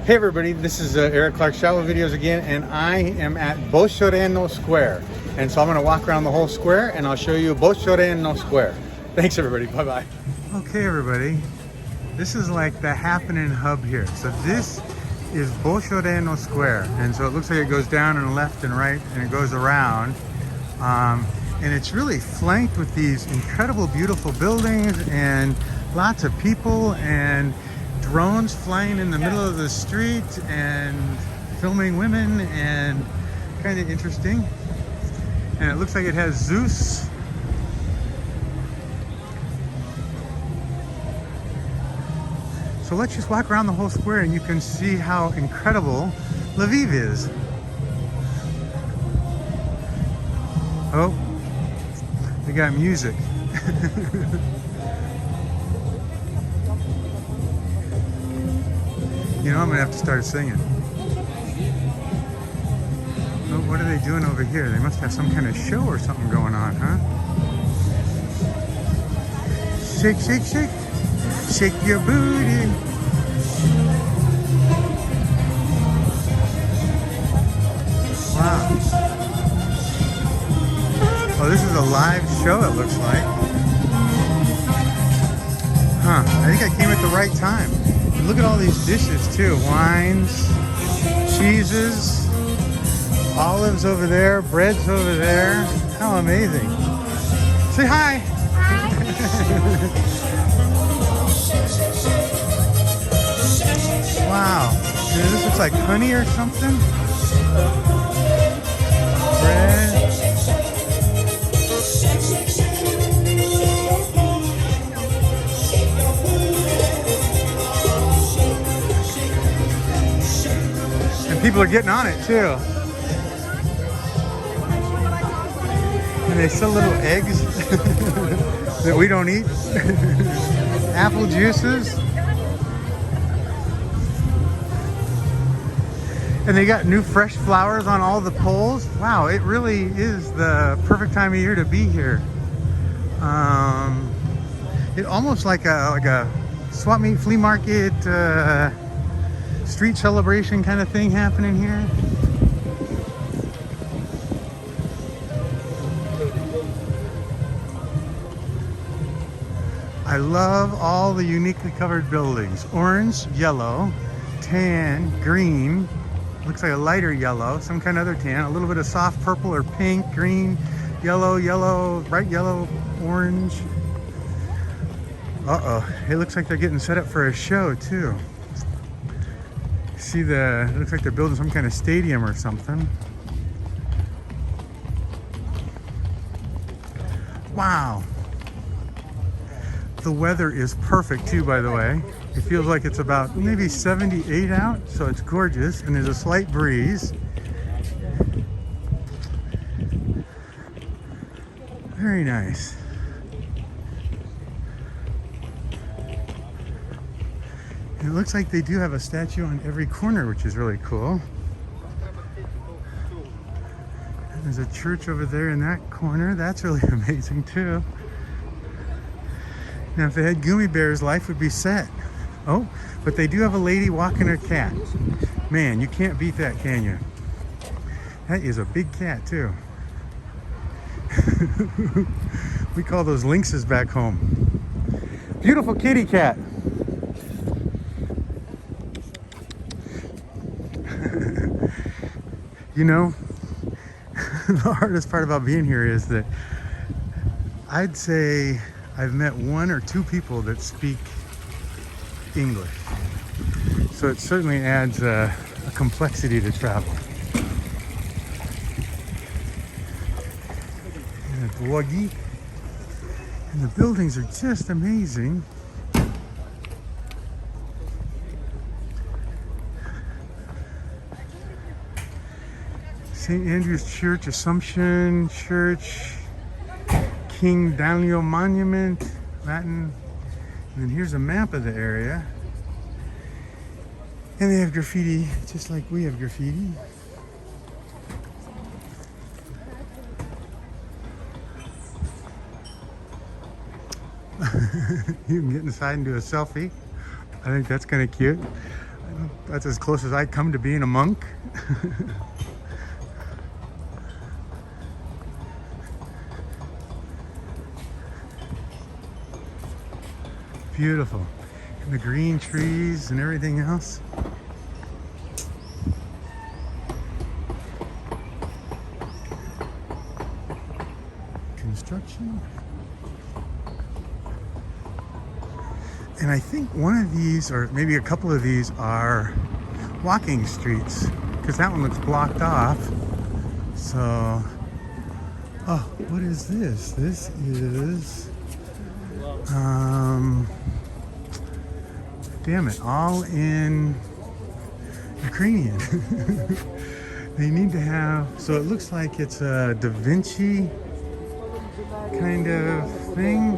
Hey everybody, this is Eric Clark Travel Videos again, and I am at Plощa Rynok Square. And so I'm going to walk around the whole square and I'll show you Plощa Rynok Square. Thanks everybody, bye bye. Okay everybody, this is like the happening hub here. So this is Plощa Rynok Square, and so it looks like it goes down and left and right and it goes around. And it's really flanked with these incredible beautiful buildings and lots of people and drones flying in the middle of the street and filming women, and kind of interesting. And it looks like it has Zeus. So let's just walk around the whole square and you can see how incredible Lviv is. Oh, they got music. You know, I'm gonna have to start singing. Oh, what are they doing over here? They must have some kind of show or something going on, huh? Shake, shake, shake. Shake your booty. Wow. Oh, this is a live show, it looks like. Huh, I think I came at the right time. And look at all these dishes too. Wines, cheeses, olives over there, breads over there. How amazing. Say hi. Hi. Wow. Dude, this looks like honey or something. Bread. People are getting on it too. And they sell little eggs that we don't eat. Apple juices. And they got new fresh flowers on all the poles. Wow, it really is the perfect time of year to be here. It almost like a swap meet, flea market, street celebration kind of thing happening here. I love all the uniquely colored buildings. Orange, yellow, tan, green, looks like a lighter yellow, some kind of other tan, a little bit of soft purple or pink, green, yellow, yellow, bright yellow, orange. Uh-oh, it looks like they're getting set up for a show too. See it looks like they're building some kind of stadium or something. Wow. The weather is perfect too, by the way. It feels like it's about maybe 78 out, so it's gorgeous, and there's a slight breeze. Very nice. It looks like they do have a statue on every corner, which is really cool. There's a church over there in that corner. That's really amazing too. Now, if they had gummy bears, life would be set. Oh, but they do have a lady walking her cat. Man, you can't beat that, can you? That is a big cat too. We call those lynxes back home. Beautiful kitty cat. You know, the hardest part about being here is that I'd say I've met one or two people that speak English. So it certainly adds a complexity to travel. And Lwowie. And the buildings are just amazing. St. Andrew's Church, Assumption Church, King Daniel Monument, Latin. And then here's a map of the area. And they have graffiti, just like we have graffiti. You can get inside and do a selfie. I think that's kind of cute. That's as close as I come to being a monk. Beautiful. And the green trees and everything else. Construction. And I think one of these, or maybe a couple of these, are walking streets, because that one looks blocked off. So, oh, what is this? This is, damn it, all in Ukrainian. They need to have, so it looks like it's a Da Vinci kind of thing.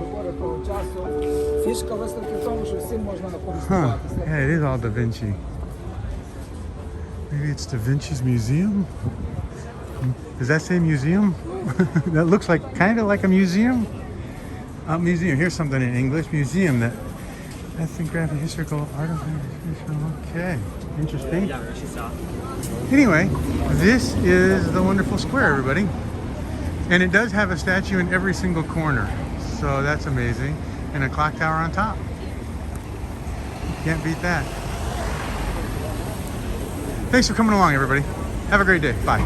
Huh. Yeah, it is all Da Vinci. Maybe it's Da Vinci's museum? Does that say museum? That looks like kind of like a museum. Museum. Here's something in English. Museum. That ethnographic historical artifact. Okay. Interesting. Anyway, this is the wonderful square, everybody. And it does have a statue in every single corner. So that's amazing. And a clock tower on top. Can't beat that. Thanks for coming along, everybody. Have a great day. Bye.